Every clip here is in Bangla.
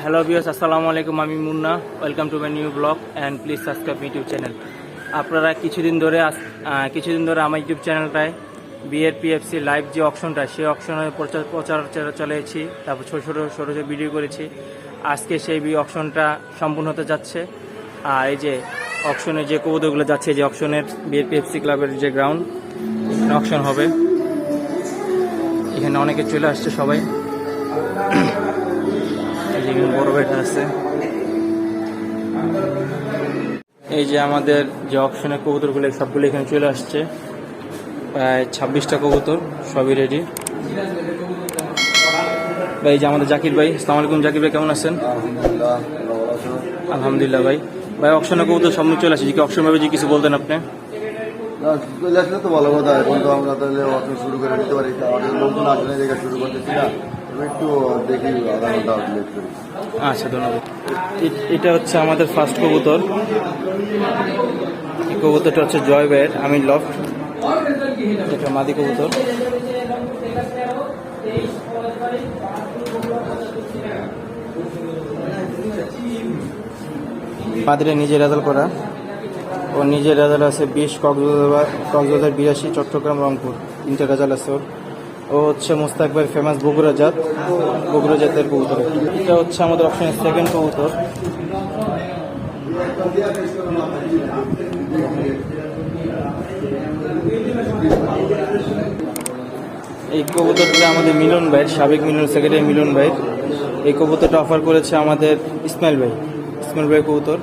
হ্যালো ভিউয়ার্স, আসসালামু আলাইকুম। আমি Munna. Welcome to my new blog and please subscribe YouTube channel. আপনারা কিছুদিন ধরে আমার ইউটিউব চ্যানেলটায় বিএরপিএফসি লাইভ যে অকশনটা, সেই অকশনের প্রচার চলেছি। তারপর ছোটো ভিডিও করেছি। আজকে সেই অকশনটা সম্পূর্ণ হতে যাচ্ছে। আর এই যে অকশনের যে কবুতরগুলো যাচ্ছে, যে অকশনের বিএরপিএফসি ক্লাবের যে গ্রাউন্ড, এখানে অকশন হবে। এখানে অনেকে চলে আসছে সবাই। বড় বেটা আছে। এই যে আমাদের যে অপশনের কবুতরগুলো সবগুলো এখানে চলে আসছে, প্রায় 26টা কবুতর, সবই রেডি। ভাই, এই যে আমাদের জাকির ভাই। আসসালামু আলাইকুম জাকির ভাই, কেমন আছেন? আলহামদুলিল্লাহ ভাই। ভাই, অপশনের কবুতর সামনে চলে আসছে, যে অপশন ভাবে যে কিছু বলতেন আপনি? চলে আসলে তো ভালো কথা। এখন তো আমরা তাহলে অপশন শুরু করে দিতে পারি। লোকজন আসলে জায়গা শুরু করতেছি না, একটু দেখি আধা ঘন্টা লেট করি। আচ্ছা, ধন্যবাদ। এটা হচ্ছে আমাদের ফার্স্ট কবুতর। এই কবুতরটা হচ্ছে জয় ভাইয়ের, আমি লফট। এটা মাদি কবুতর। মাদিরা নিজে রেজাল্ট করা। ও নিজের রেজাল্ট আছে 20, কক্সবাজার 82, চট্টগ্রাম, রংপুর, 3টে রেজাল্ট আছে ওর। ও হচ্ছে মুস্তাক ভাই ফেমাস বগুড়া জাতের কবুতর। এটা হচ্ছে আমাদের অপশনের সেকেন্ড কবুতর। এই কবুতরটা আমাদের মিলন ভাইয়ের, সাবেক মিলন সেক্রেটারি মিলন ভাইয়ের। এই কবুতরটা অফার করেছে আমাদের ইসমাইল ভাই কবুতর।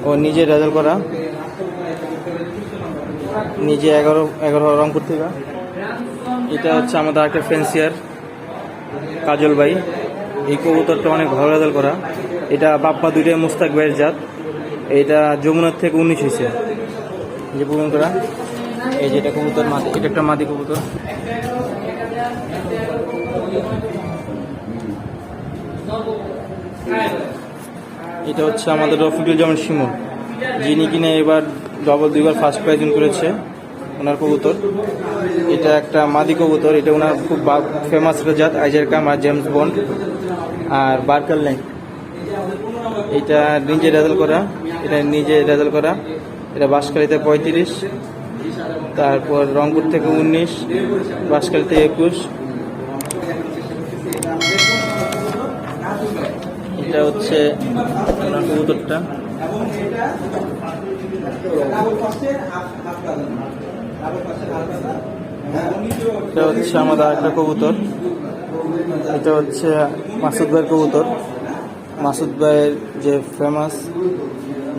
ও নিজে রেজাল্ট করা, নিজে 11 রংপুর থেকে। এটা হচ্ছে আমাদের আরেকটা ফেন্সিয়ার কাজল ভাই। এই কবুতরটা অনেক ভালো রেজাল্ট করা। এটা বাপ্পা দুইটাই মুস্তাক ভাইয়ের জাত। এটা যমুনার থেকে 19 হয়েছে, যে পূরণ করা। এই যে এটা কবুতর মাদি, এটা একটা মাদি কবুতর। এটা হচ্ছে আমাদের রফিকুল জামান শিমুল, যিনি কিনে এবার দুইবার ফার্স্ট প্রাইজ করেছে, ওনার কবুতর। এটা একটা মাদি কবুতর। এটা ওনার খুব ফেমাস জাত, আইজার কাম আর জেমস বন্ড আর বার্কার ল্যান্ড। এটা নিজে রেজাল্ট করা। এটা বাঁশখালীতে 35, তারপর রংপুর থেকে 19, বাঁশখালীতে 21। এটা হচ্ছে ওনার কবুতরটা। এটা হচ্ছে আমাদের আরেকটা কবুতর। এটা হচ্ছে মাসুদ ভাইয়ের কবুতর। মাসুদ ভাইয়ের যে ফেমাস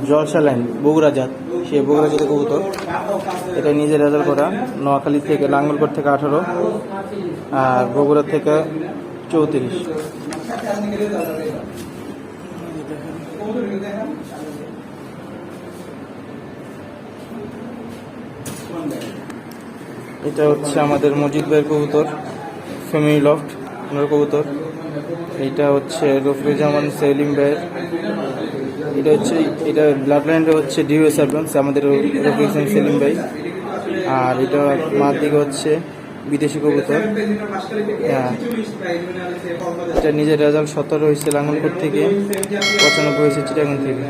জলসা লাইন বগুড়া জাত, সেই বগুড়া জাতের কবুতর। এটা নিজে রেজাল্ট করা। নোয়াখালী থেকে, লাঙ্গলকোট থেকে 18, আর বগুড়া থেকে 34। এটা হচ্ছে আমাদের মজিদ ভাইয়ের কবুতর, ফ্যামিলি লফট, ওনার কবুতর। এটা হচ্ছে রফিকুল জামান সেলিম ভাইয়ের। এটা ব্লাড লাইনটা হচ্ছে ডিউএস অ্যাডভান্স, আমাদের রফিকুল জামান সেলিম ভাই। আর এটা মার দিকে হচ্ছে বিদেশি কবুতর। হ্যাঁ, এটা নিজের রেজাল্ট 17 হয়েছে লাঙ্গলকোট থেকে, 95 হয়েছে চিটাগাং থেকে।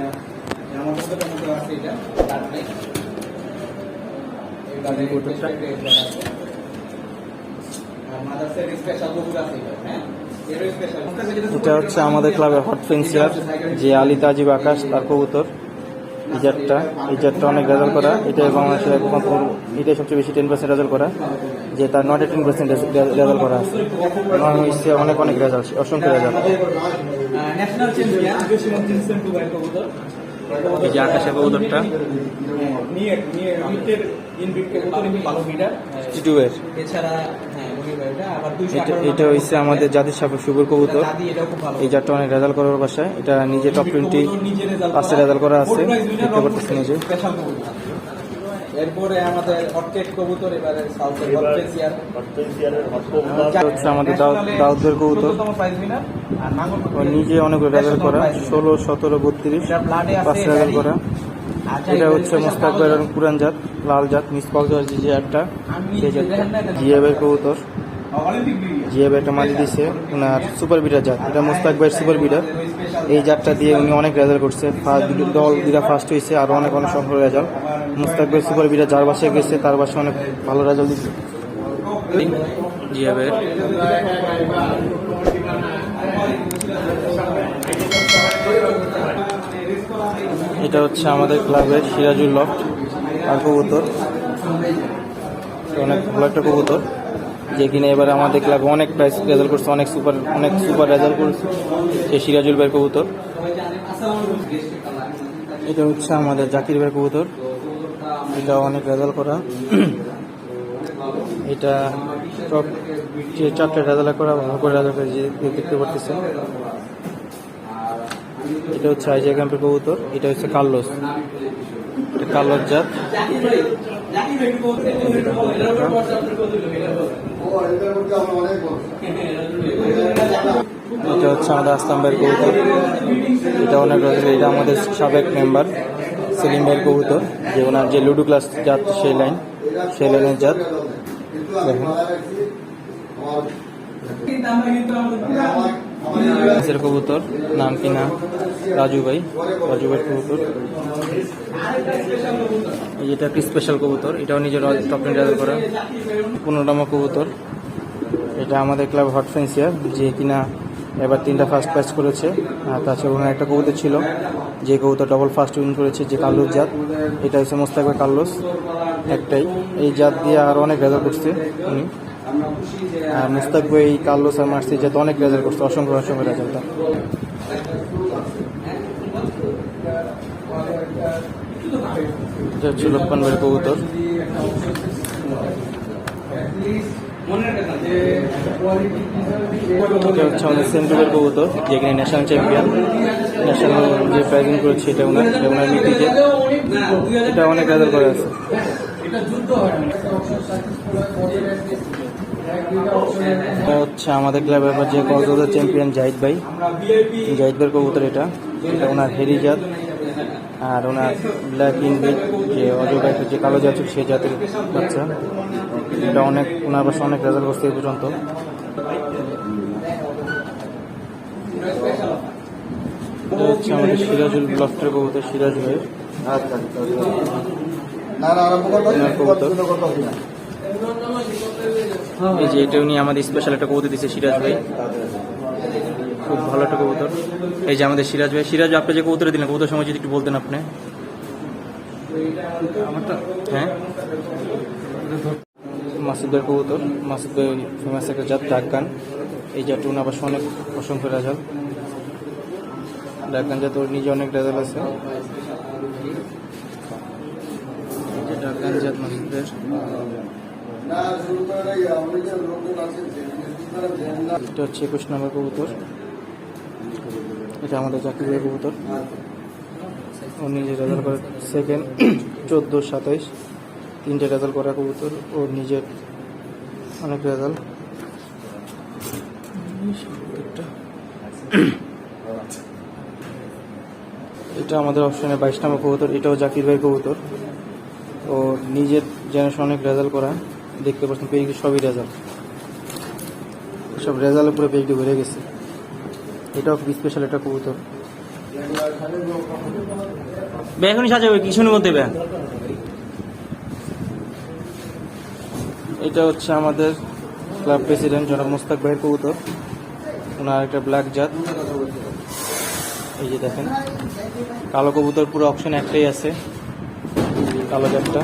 এটা হচ্ছে আমাদের ক্লাবের হট ফেন্সিয়ার, যে আলী তাজিব আকাশ, তার কবুতর। এই জাতটা অনেক রেজাল্ট করা। এটা বাংলাদেশের একমাত্র, এটাই সবচেয়ে বেশি 10% রেজাল্ট করা, যে তার 10% রেজাল্ট করা আছে। হচ্ছে অনেক রেজাল্ট, অসংখ্য রেজাল্ট। এই যে আকাশের কবুতরটা, এটা হচ্ছে আমাদের জাতির সাপের শুভর কবুতর। এই জাতটা অনেক রেজাল্ট করার বাসায়। এটা নিজে টপ 20 রেজাল্ট করা আছে, দেখতে পারতেছেন নিজে। এরপরে আমাদের হটকেক কবুতর, এবারে হচ্ছে আমাদের দাউদের কবুতর। নিজে অনেক রেজাল্ট করা, 16, 17, 32, 5 রেজাল্ট করা। এটা হচ্ছে মুস্তাক ভাইয়ের পুরান জাত, লাল জাত, মিস কক্সবাজার যে একটা, সেই জাতটা জিয়া ভাইয়ের কবুতর। জিয়া ভাই একটা মাদি দিছে ওনার সুপার বিটার জাত, এটা মুস্তাক ভাইয়ের সুপার বিটার। এই জাতটা দিয়ে উনি অনেক রেজাল্ট করছে, দুটা ফার্স্ট হয়েছে, আরও অনেক অনেক সংখ্যক রেজাল্ট। মুস্তাক ভাইয়ের সুপার বিটার যার বাসায় গেছে তার বাসায় অনেক ভালো রেজাল্ট দিচ্ছে জিয়া ভাইয়ের। এটা হচ্ছে আমাদের ক্লাবের সিরাজুল লফট আর কবুতর, অনেক ভালো একটা কবুতর যে কিনা এবারে আমাদের ক্লাবে অনেক প্রাইস রেজাল্ট করছে, অনেক সুপার রেজাল্ট করছে সে সিরাজুল ভাইয়ের কবুতর। এটা হচ্ছে আমাদের জাকির ভাইয়ের কবুতর, এটা অনেক রেজাল্ট করা। এটা সব যে 4টে রেজাল্ট করা ভালো করে রেজাল্ট করে যে দেখতে পারতেছেন। এটা হচ্ছে আইজিয়া ক্যাম্পের কবুতর, এটা হচ্ছে কার্লোস, এটা কার্লোস জাত। এটা হচ্ছে আমাদের আসলাম ভাইয়ের কবুতর, এটা অনেক রেজাল্ট। এটা আমাদের সাবেক মেম্বার সেলিম ভাইয়ের কবুতর, যে ওনার যে লুডো ক্লাস জাত সেই লাইনের জাত। দেখেন কবুতর নাম কিনা রাজু ভাইয়ের কবুতর। এটা একটা স্পেশাল কবুতর, এটাও নিজের টপ 10 রেজাল্ট করা। 15তম কবুতর, এটা আমাদের ক্লাব হট ফেন্সিয়ার যে কিনা এবার 3টা ফার্স্ট প্রাইজ করেছে। আর তাছাড়া ওনার একটা কবুতর ছিল যে কবুতর ডবল ফার্স্ট উইন করেছে, যে কার্লোস জাত। এটা হচ্ছে মোস্তাক ভাই কার্লোস একটাই, এই জাত দিয়ে আর অনেক রেজাল্ট করছে উনি। আর মুস্তাক ভাই কার্লোস আর মার্সি জাত অনেক রেজাল্ট করছে, অসংখ্য রেজাল্ট। এটা হচ্ছে লোকমান ভাইয়ের কবুতর, এটা হচ্ছে আমাদের সেন্টুবের কবুতর যেখানে ন্যাশনাল চ্যাম্পিয়ন, ন্যাশনাল যে প্রাইজিং করেছে এটা ওনার নীতিতে, এটা অনেক রেজাল্ট করে আছে। এটা হচ্ছে আমাদের ক্লাবের এবার যে কক্সবাজার চ্যাম্পিয়ন জাহিদ ভাইয়ের কবুতর, এটা ওনার হেরি জাত। আর ওনার ব্ল্যাক ইন্ডিক যে অজয় ভাইয়ের যে কালো জাত সেই জাতের বাচ্চা, এটা ওনার বাসা অনেক রেজাল্ট করছে এই পর্যন্ত। এটা হচ্ছে আমাদের সিরাজুল লফটের কবুতর, সিরাজ ভাইয়ের কবুতর। এই যে এটা উনি আমাদের স্পেশাল একটা কবুতর দিচ্ছে সিরাজ ভাই, খুব ভালো একটা কবুতর। এই যে আমাদের সিরাজ ভাই, আপনি যে কবুতর দিলেন কবুতর সময় যদি একটু বলতেন আপনি। হ্যাঁ, মাসুদের কবুতর, মাসুদ ভাই ফেমাস একটা জাত ডাকগান। এই জাতটা উনি আবার অনেক অসংখ্য রেজাল্ট, ডাকগান জাত ওর নিজে অনেক রেজাল্ট আছে। ডাকগান জাত মাসুদের। এটা হচ্ছে 21 নম্বর কবুতর, এটা আমাদের জাকির ভাইয়ের কবুতর, ও নিজে রেজাল্ট করে সেকেন্ড 14, 27 3টে রেজাল্ট করা কবুতর, ওর নিজের অনেক রেজাল্ট। এটা আমাদের অপশনে 22 নম্বর কবুতর, এটাও জাকির ভাইয়ের কবুতর, ও নিজের জেনারেশন অনেক রেজাল্ট করা। দেখতে পাচ্ছেন পেজটি সবই রেজাল্ট, সব রেজাল্টের পুরো পেজটি ভরে গেছে। এটাও খুব স্পেশাল একটা কবুতর। এখনই সাজাবে কিছুর মধ্যে ব্যাগ। এটা হচ্ছে আমাদের ক্লাব প্রেসিডেন্ট জনাব মুস্তাক ভাইয়ের কবুতর, ওনার একটা ব্ল্যাক জাত। এই যে দেখেন কালো কবুতর, পুরো অপশন একটাই আছে কালো জাতটা।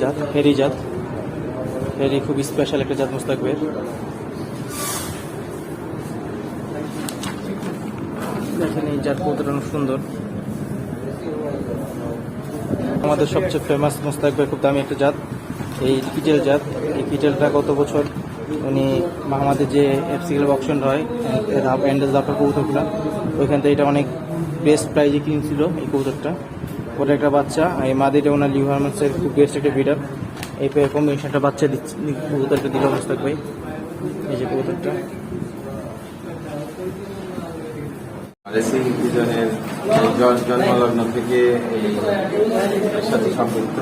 জাত হেরি জাত, হেরি খুব স্পেশাল একটা জাত মুস্তাক ভাইয়ের। দেখেন এই জাত কবুতরটা অনেক সুন্দর। আমাদের সবচেয়ে ফেমাস মুস্তাক ভাই খুব দামি একটা জাত, এই কিটেল জাত। এই কিটেলটা গত বছর উনি আমাদের যে এফসি ক্লাব অকশন হয় এন্ডেজ দাপের কবুতরগুলো, ওইখান থেকে এটা অনেক বেস্ট প্রাইজে কিনছিল এই কবুতরটা। ওটা একটা বাচ্চা, এই মাদিটা ওনার লিউ হারমান্সের খুব বেস্ট একটা বিডার। এই কম্বিনেশনটা বাচ্চা দিচ্ছে কবুতরটা দিল মুস্তাক ভাই। এই যে কবুতরটা রেসিং পিজনের জন্মলগ্ন থেকে এই এর সাথে সম্পৃক্ত।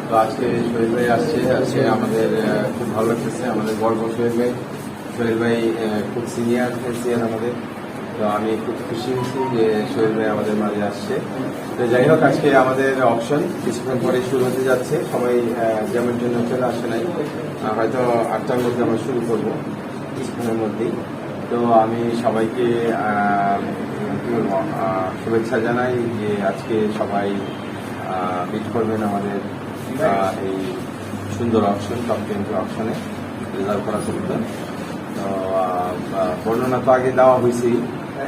তো আজকে সোহেল ভাই আসছে আমাদের খুব ভালো লাগতেছে, আমাদের গর্ব সোহেল ভাই খুব সিনিয়র আমাদের। তো আমি খুব খুশি হয়েছি যে সোহেল ভাই আমাদের মাঝে আসছে। তো যাই হোক, আজকে আমাদের অপশন কিছুক্ষণ পরে শুরু হতে যাচ্ছে। সবাই জ্যামের জন্য চলে আসে নাই, হয়তো 8টার মধ্যে আমরা শুরু করবো, কিছুক্ষণের মধ্যেই। তো আমি সবাইকে কি বলবো, শুভেচ্ছা জানাই যে আজকে সবাই বিট করবেন আমাদের এই সুন্দর অপশন, টপ 20 অপশনে রেজাল্ট করা চলবে। তো বর্ণনা তো আগে দেওয়া হয়েছেই,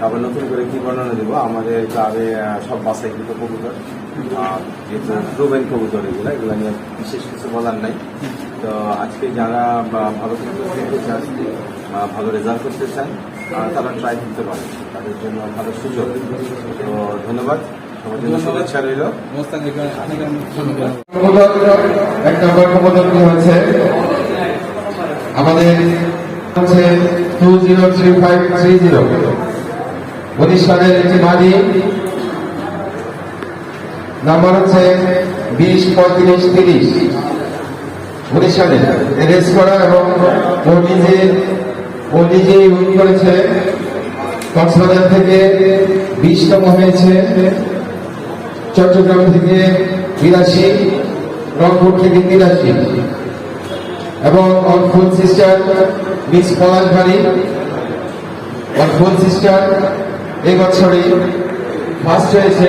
আবার নতুন করে কি বর্ণনা দেবো। আমাদের ক্লাবে সব বাছাইকৃত কবুতর, যেহেতু প্রুভেন কবুতর এগুলো নিয়ে বিশেষ কিছু বলার নাই। তো আজকে যারা ভালো খেলতে চান, ভালো রেজাল্ট করতে চান, তারা ট্রাই করতে পারে, তাদের জন্য ভালো সুযোগ। তো ধন্যবাদ, সবার জন্য শুভেচ্ছা রইল। এক নম্বর কবুতরটি হচ্ছে আমাদের হচ্ছে 203530 19 সালের একটি মাদি, নাম্বার হচ্ছে 203530 19 সালে রেস করা, এবং ও নিজে উইন করেছে। কক্সবাজার থেকে 20তম হয়েছে, চট্টগ্রাম থেকে 82, রংপুর থেকে 83, এবং ওর ফুল সিস্টার মিস পলাশবাড়ি, ওর ফুল সিস্টার এই বছরই ফার্স্ট হয়েছে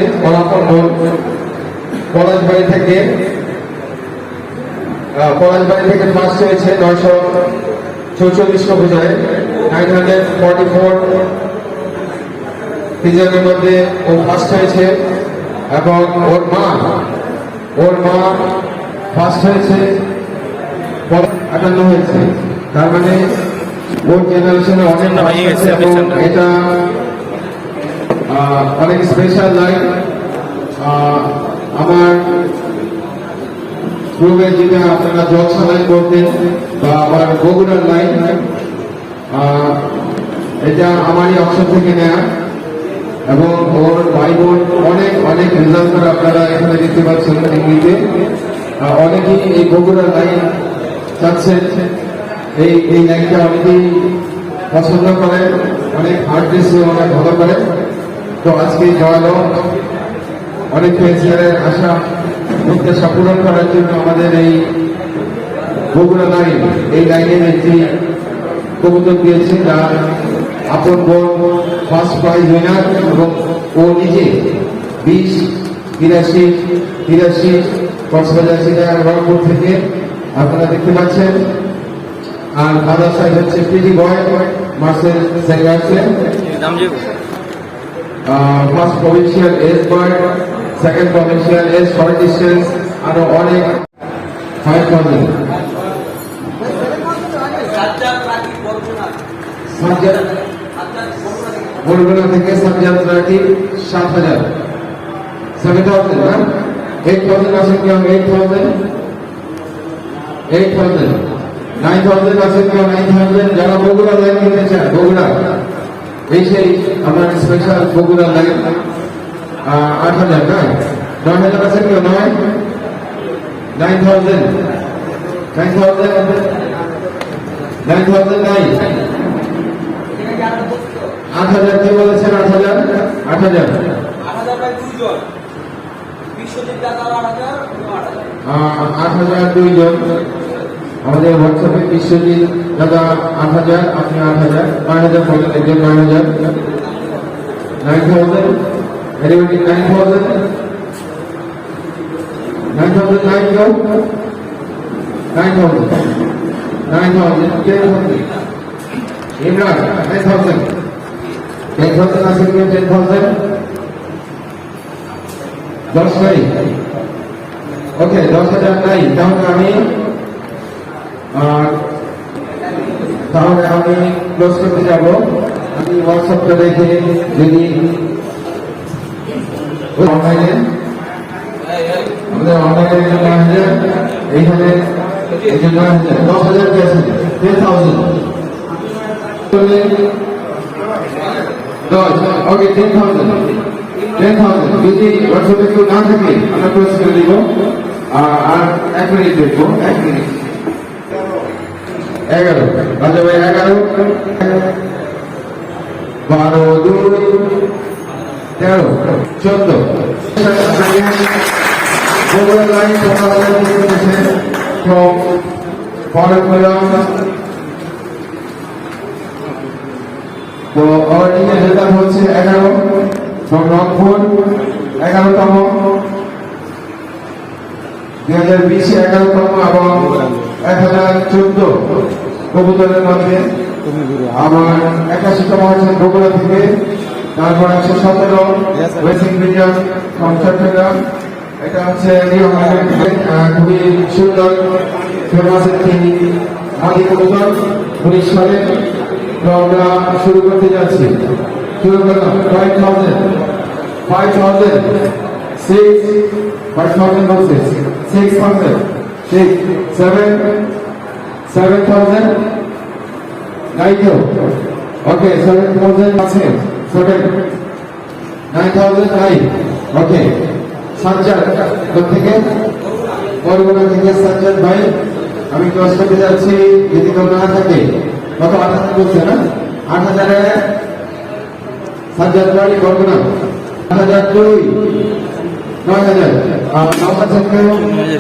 পলাশবাড়ি থেকে ফার্স্ট হয়েছে 944 কবুতরে 944 সিজনের মধ্যে ও ফার্স্ট হয়েছে। এবং ওর মা ফার্স্ট হয়েছে, 58 হয়েছে। তার মানে ওর জেনারেশনে অনেক আছে, এবং এটা অনেক স্পেশাল লাইন। আমার গ্রুপে যেটা আপনারা জলসা লাইন বলতেন, বা আমার বগুড়ার লাইন, এটা আমারই অপশন থেকে নেয়া। এবং ওর ভাই বোন অনেক রেজাল্ট করে আপনারা এখানে দেখতে পাচ্ছেন ইংলিশে। অনেকেই এই বগুড়ার লাইন চাচ্ছেন, এই লাইনটা অনেকেই পছন্দ করে, অনেক হার্ড রেসে অনেক ভালো করে। তো আজকে জয়ালো অনেক ফেন্সিয়ারের আশা প্রত্যাশা পূরণ করার জন্য আমাদের এই বগুড়া লাইন, এই লাইনের একটি কবুতর দিয়েছে, যার আপন বোন ফার্স্ট প্রাইজ উইনার, এবং ও নিজে 20-83 কক্সবাজার জেলা রংপুর থেকে আপনারা দেখতে পাচ্ছেন। আর ফাদার সাহেব হচ্ছে পিটি বয় মার্সেল সেগার্সে, first provincial ace boy, second provincial ace short distance, আরো অনেক 5000 বরগুনা থেকে সাবজাত রাটি 7000 7000 না 8000 আছে কি? 8000 9000 আছে কি? 9000 যারা বগুড়া লাইন নিতে চায়, বগুড়া এই সেই আমার স্পেশাল বগুড়া লাইন 8000 না 9000 আছে কি? 9000 নাই 8000 কি বলেছেন? 8000 2জন আমাদের হোয়াটসঅ্যাপে বিশ্বজিৎ দাদা 8000, আপনি 8000 9000 বলেন, একজন 9000 এরিওটি 9000 ইমরান 9000 আছে কি? 10,000 10 নাই, ওকে 10,000 নাই। তাহলে আমি ক্লোজ করতে যাব। আমি হোয়াটসঅ্যাপটা দেখে যদি অনলাইনে আমাদের অনলাইনে 9,000, এইখানে 10,000 কি আছে? 10,000 10, ওকে 10,000 যদি হোয়াটসঅ্যাপে কেউ না থাকে আমরা ক্লোজ করে দিব আর 1 মিনিট দেখবো 1 মিনিট 11 রাজা ভাই 11 12 2 13 14 Bogora line from Foreign Milan. তো আমার টিমে যেটা হচ্ছে 11 from Rockford 11তম 2020 11তম এবং 1014 কবুতরের মধ্যে আমার 81তম হচ্ছে বগুড়া থেকে, তারপর 117 ওয়েস্ট ইন্ডিয়ান from চট্টগ্রাম। এটা হচ্ছে খুবই সুন্দর ফেমাস একটি মাদি কবুতর 19 সালে। তো আমরা শুরু করতে যাচ্ছি, শুরু করলাম 5,000 boxes 6,000 7,000 9,000 ওকে 7,000 আছে 9,000 ওকে সাজ্জাদ থেকে বরগুনা থেকে সাজ্জাদ ভাই, আমি ক্লাস করতে যাচ্ছি যদি কেউ না থাকে। কত 8,000 বলছে না? 8,000 সাজ্জাদ ভাই Barguna 8,000 2 9,000 9,000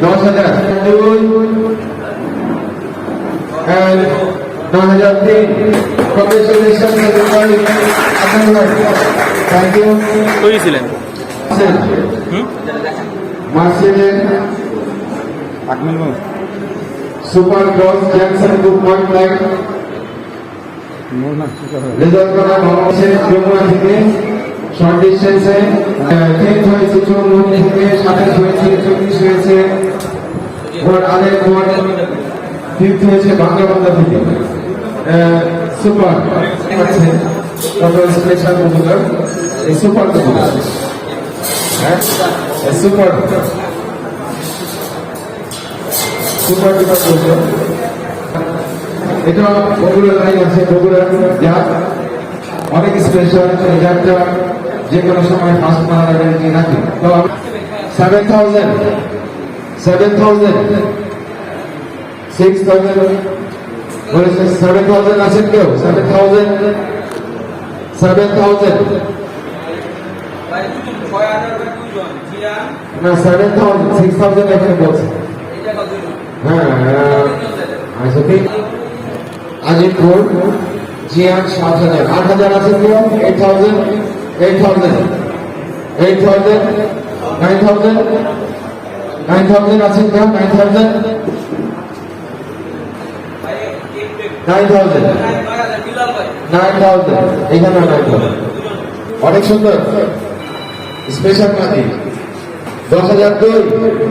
10,000 2 and 9,003 Congratulations everybody. Thank you. তৈরি ছিলেন Marcel Super Cross Jackson 2.9 result করা বাংলাদেশের যমুনা থেকে শর্ট ডিস্টেন্সে 10 হয়েছে 54 থেকে 27 হয়েছে 24 হয়েছে ওর আরেক ওয়ান 5th হয়েছে বাংলাবান্ধা থেকে সুপার আছে কত স্পেশাল কবুতর এই সুপার কবুতর হ্যাঁ সুপার সুপার কবুতর এটা বগুড়া লাইন আছে, বগুড়া জাত অনেক স্পেশাল। এই জাতটা যে কোনো সময় ফার্স্ট মারা গ্যারান্টি রাখে। তো 7,000 6,000 বলেছে 7,000 আছেন কেউ? 7,000 না 7,000 6,000 এখানে বলছে। হ্যাঁ আচ্ছা ঠিক আজিমপুর জিয়ান 7,000 8,000 আছে কেউ? 8,000 9,000 আছে কেউ? 9,000 এখানে 9,000 অনেক সুন্দর স্পেশাল মাটি 10,000 2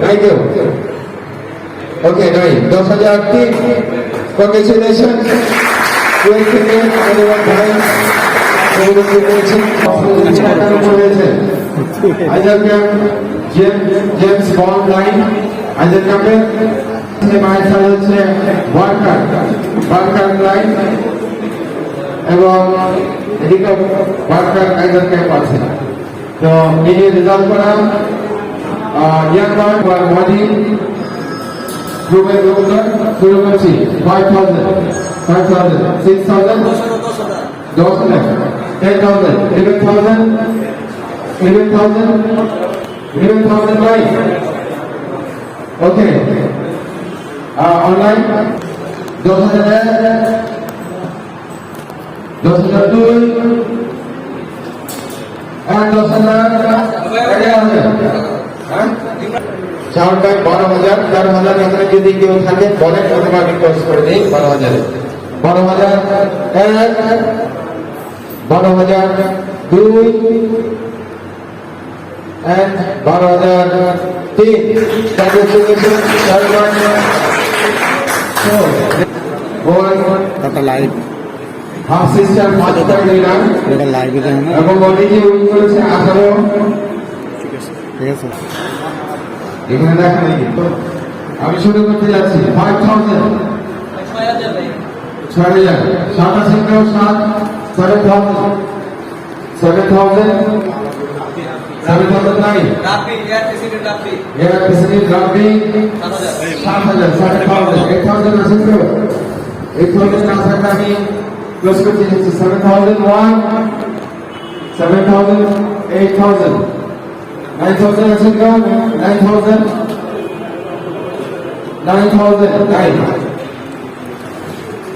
নাই কেউ? ওকে নাই 10,003 কংগ্রেচুলেশন জেমস বন্ড লাইন আইজার কাপে মায়ের সাথে হচ্ছে ওয়ার্কার লাইন এবং এদিকে ওয়ার্কার আইজার ক্যাম্প আছে। তো এই রেজাল্ট করা ইয়াং বডি গ্রুপের লোকজন শুরু করছি 5,000 6,000 10,000 10,000 11,000 ভাই ওকে অনলাইন 10,000 2 and 10,000 চারটায় 12,000 13,000 এখানে যদি কেউ থাকে বলেন অথবা আমি ক্লোজ করে দিই 12,000 12,000 1 12,000 2 and 12,000 3 congratulations live half system 5 নিলাম লাইভে এবং অলরেডি উইন করেছে 18 ঠিক আছে এখানে দেখা নেই। তো আমি শুরু করতে যাচ্ছি 5,000 6,000 7,000 7,000 7,000. 7,009. রাব্বি এয়ার প্রেসিডেন্ট রাব্বি Air Pacific Rabi. 7000 7,000. 8,000 আছে তো? 8,000 না থাকলে আমি ক্লোজ করতে যাচ্ছি। 7,001. 7,000. 8,000. 9,000 আছে তো? 9,000. 9,000. 9.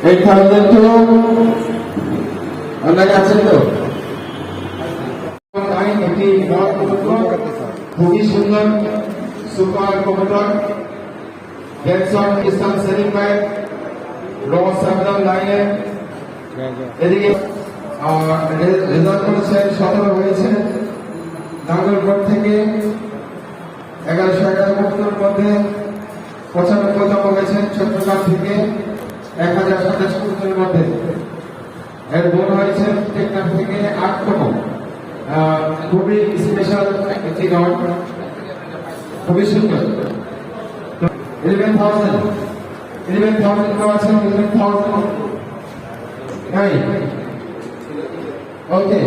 8,002. অনলাইনে আছেন তো? 9 একটি খুবই সুন্দর সুপার কবুতর গ্যাংসন ইসলাম সেলিম ভাই রস সাবধান লাইনে এদিকে রেজাল্ট করেছেন 17 হয়েছে নাঙ্গলকোট থেকে 1111 কবুতরের মধ্যে 95তম হয়েছেন চট্টগ্রাম থেকে 1027 কবুতরের মধ্যে এর বোন হয়েছে টেকনাফ থেকে 8তম খুবই স্পেশাল একটি গান খুবই সুন্দর 11,000 কেউ আছেন 11,000 নাই ওকে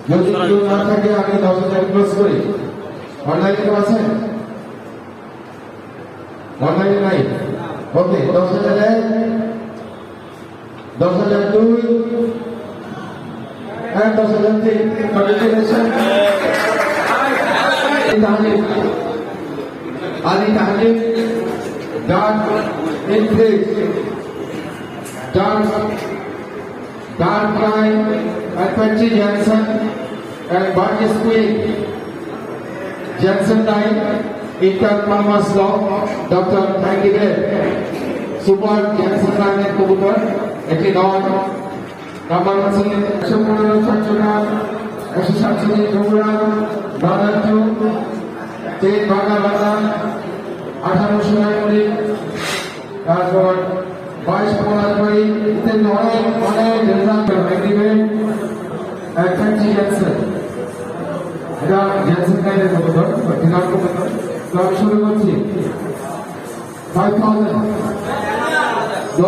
যদি কেউ না থাকে আমি 10,000 ক্লোজ করি অনলাইনে কেউ আছেন অনলাইনে নাই ওকে 10,000 10,002 and 10,003 congratulations Ali Tahlim Dan Increase Dan Fry and Patsy Jansen and Barney Queen Jansen 9 Inter Palmas Law Dr. Thank you Super Jansen 9 and Kubutar একটি নয় নাম্বার আছে 115 চট্টগ্রাম 147 বগুড়া বাদারটু 3 বাংলা 18 সোনাইমুড়ি তারপর 22 পলাশবাড়ি ইত্যাদি অনেক রেজাল্ট এগ্রিমেন্ট একটি জ্যানসন এটা জ্যানসন কাইনের কবুতর ঠিকানা কবুতর তো আমি শুরু করছি 5,000 10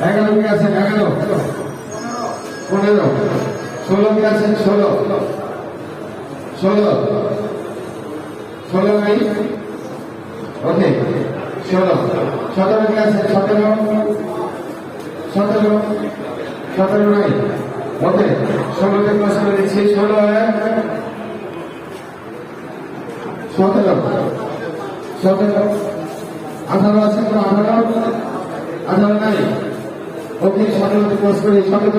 11 কে আছেন 11 15 16 কে আছেন 16 নাই ওকে 16 17 কে আছেন 17 নাই ওকে 16 কে ক্লাস করে দিচ্ছি 16 17 18 আছে 18 নাই ওকে 17 তে ক্লাস করে 17 2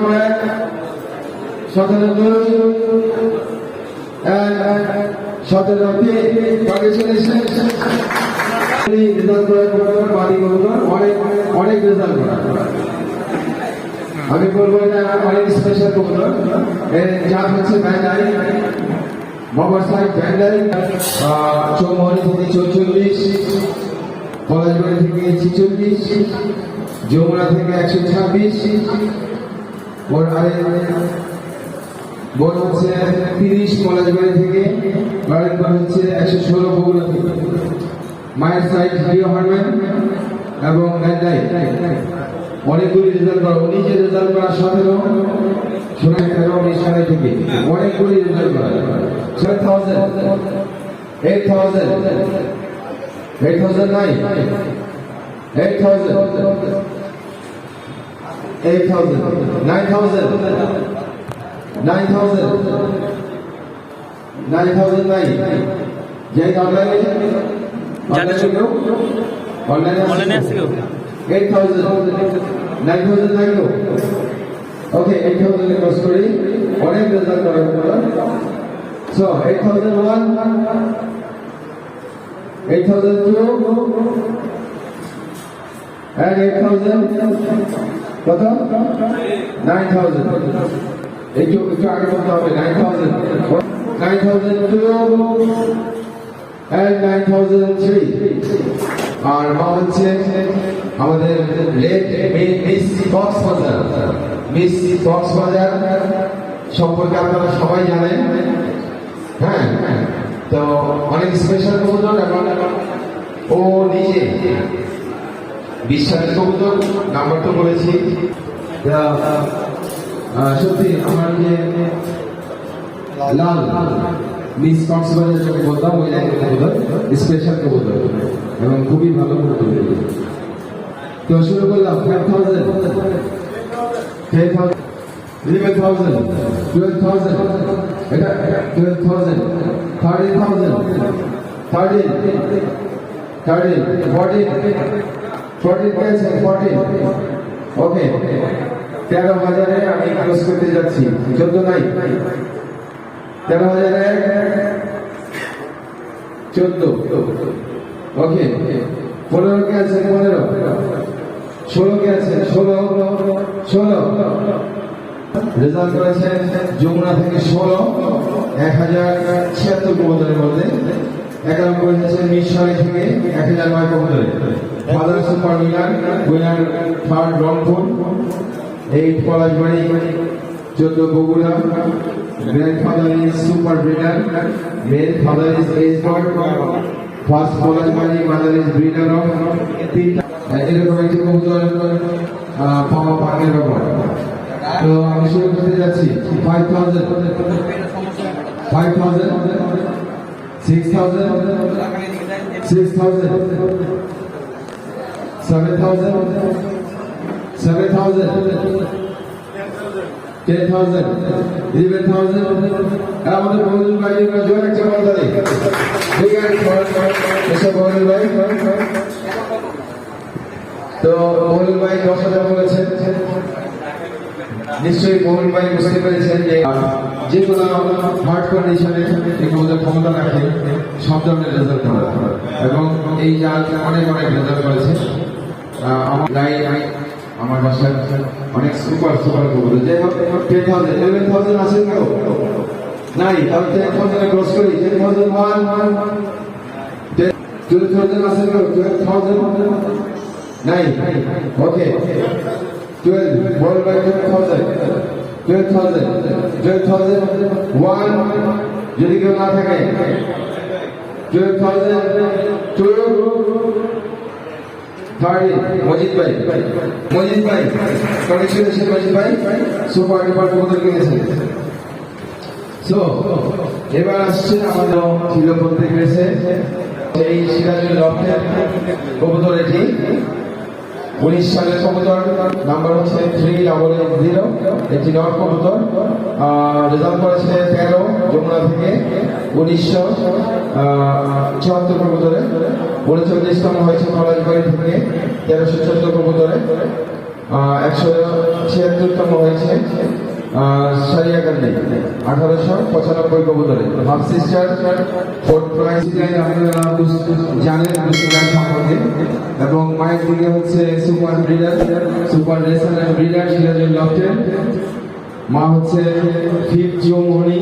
17 কংগ্রেচুলেশন রেজাল্ট করার পর বাড়ি অনেক রেজাল্ট করা আমি বলবো এটা অনেক স্পেশাল কবুতর এর জাত হচ্ছে ব্যান্ডাই মোহাম্মদ সাহেব ব্যান্ডাই চৌমহনি থেকে 44 পলাশবাড়ি থেকে 46 যমুনা থেকে 126 ওর বোন হচ্ছে 30 পলাশবাড়ি থেকে আরেকবার হচ্ছে 116 বগুড়া থেকে মায়ের সাইড ভিডিও হারবেন এবং ব্যান্ডাই অনেকগুলি রেজাল্ট করা উনি যে রেজাল্ট করা 17 শোনা 13 সালে থেকে অনেকগুলি রেজাল্ট করা 7,000 8,000 নাই 8,000 9,000 নাই যাই অনলাইনে আছে 8,000 9,000 নাই তো ওকে 8,000 এর ক্রস করি অনেক রেজাল্ট করার পর সো 8,001 8,002 and 8,000 কত 9,000 একটু আগে বলতে হবে 9,000 9,002 and 9,003 আর মা হচ্ছে আমাদের মিস কক্সবাজার সম্পর্কে আপনারা সবাই জানেন হ্যাঁ তো অনেক স্পেশাল কবুতর এবং ও নিজে বিশ্বাসের কবুতর নাম্বার তো বলেছি সত্যি আমার যে লাল মিস কক্সবাজার যাকে বলতাম ওই লাইনের কবুতর, স্পেশাল কবুতর এবং খুবই ভালো কবুতর। তো শুরু করলাম 5,000, 10,000, 11,000, 12,000, এটা 12,000, 13,000, 13, 14, 14 পেয়েছে, 14, ওকে। 13,000-এ আমি ক্লোজ করতে যাচ্ছি, 14 নাই, 13,000-এ 14, ওকে। 15 কে আছে, 15, 16 কে আছে, 16, রেজাল্ট করেছে যমুনা থেকে 16, 1,076 কবুতরের মধ্যে। 11 করেছে মিরসরাই থেকে 1,009 কবুতরে। Father super winner 3rd Rangpur, 8 Palashbari, 14 Bogura. Grandfather is super breeder, male father is ace god, first Palashbari, mother is breeder of 3টা। এরকম একটি কবুতর পাওয়া পানের ব্যাপার। তো আমি শুরু করতে যাচ্ছি 5,000, 5,000, 6,000, 6,000, 7,000, 7,000, 10,000, 11,000। আমাদের বহুল ভাই জোর একটা বলতে নেই, ঠিক আছে? এসব বহুল ভাই, তো বহুল ভাই 10,000 বলেছেন। নিশ্চয়ই মোহন ভাই বুঝতে পেরেছেন যে কোনো হার্ড কন্ডিশনে এই কবুতর ক্ষমতা রাখে সব ধরনের রেজাল্ট করা, এবং এই জাল অনেক অনেক রেজাল্ট করেছে। আমার বাসায় অনেক সুপার কবুতর। যাই হোক 10,000, 11,000 আছেন কেউ? নাই, তাহলে 10,000 ক্রস করি। 10,001, 12,000 আছেন কেউ? 12,000 নাই, ওকে। 12, বল বাই 12,000, 12,001, যদি কেউ না থাকে 12,002, 30, মজিদ ভাই, কংগ্রেচুলেশন মজিদ ভাই, সুপার ডুপার কবুতর কিনেছেন। সো এবার আসছে আমাদের ছিল বলতে গেছে এই সিরাজুল লফটের কবুতর। এটি 19 সালের কবুতর, নাম্বার হচ্ছে 3,080, একটি নর কবুতর। রেজাল্ট করেছে 13 যমুনা থেকে 1974 কবুতরে। 39তম হয়েছে পলাশবাড়ি থেকে 1314 কবুতরে। 176তম হয়েছে সারিয়াকান্দি 1895 কবুতরে। হাফ সিস্টার, ফোর্থ প্রাইজ আপনারা জানেন মুসলিম সম্পর্কে। এবং মায়ের দিকে হচ্ছে super breeder, super racer and breeder Sirajul লফটের। মা হচ্ছে 5th চৌমোহনী,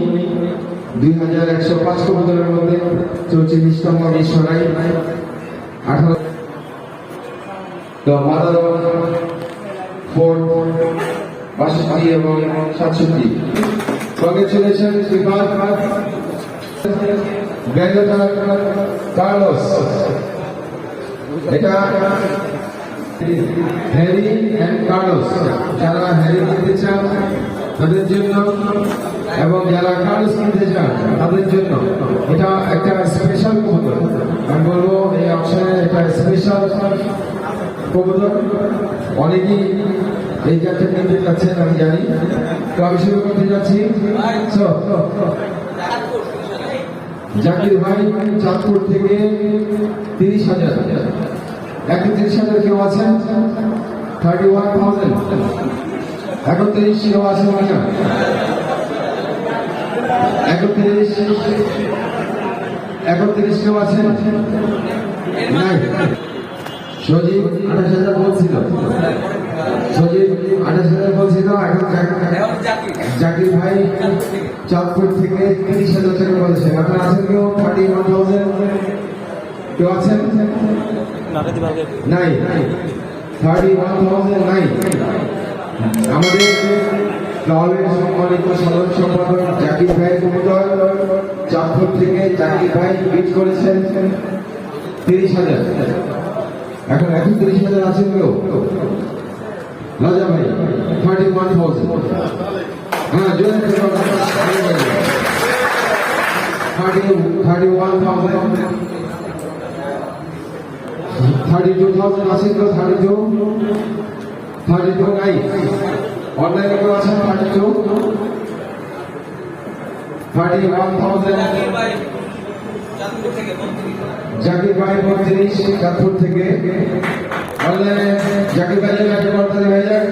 2,105 কবুতরের মধ্যে 44তম মিরসরাই 18। তো মাদার 4th 62 এবং 67। Congratulation Carlos. এটা হ্যারি এন্ড কার্লোস, যারা হ্যারি কিনতে চান তাদের জন্য এবং যারা কার্লোস কিনতে চান তাদের জন্য এটা একটা স্পেশাল কবুতর। আমি বলবো এই অপশনে এটা স্পেশাল কবুতর। অনেকেই এই জাতটা কিনতে চাচ্ছেন আমি জানি। তো আমি শুরু করতে যাচ্ছি। জাকির ভাই চাঁদপুর থেকে 30,000, 31,000 কেউ আছেন? 31,000, 31 কেউ আছেন কিনা? 31 কেউ আছেন? নাই। সজীব 28,000 বলছিল, সজীব 28,000 বলছিল। এখন জাকির ভাই চাঁদপুর থেকে 30,000 টাকা বলেছেন। আপনার আছেন কেউ? 31,000 কেউ আছেন? নাই, 31,000 নাই। আমাদের দলের সম্মানিত সাধারণ সম্পাদক জাকির ভাই কবুতর চাঁদপুর থেকে জাকির ভাই বিট করেছেন 30,000। এখন 30,000 আছেন কেউ? রাজা ভাই 31,000 হ্যাঁ জোরে 32,000 আছে তো 32 নাই অনলাইনে কেউ আছেন 31,000 জাকির ভাই 32 চাঁদপুর থেকে অনলাইনে জাকির ভাই করতে হয়ে যাক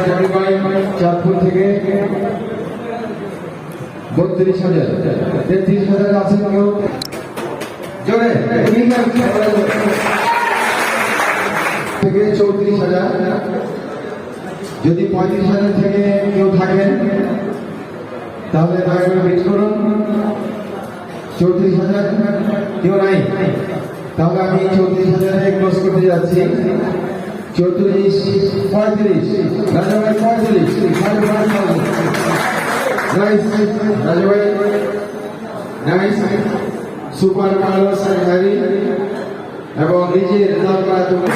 জাকির ভাই চাঁদপুর থেকে 32,000 33,000 আছে কেউ জোরে থেকে 34,000 যদি 35,000 থেকে কেউ থাকেন তাহলে দয়া করে মিট করুন 34,000 কেউ নাই তাহলে আমি 34,000 ক্লোজ করতে যাচ্ছি 34 35 রাজা ভাই 35 নাইস রাজা ভাই নাইস সুপার কার্লোস হ্যারি এবং নিজে রেজাল্ট করা তুমি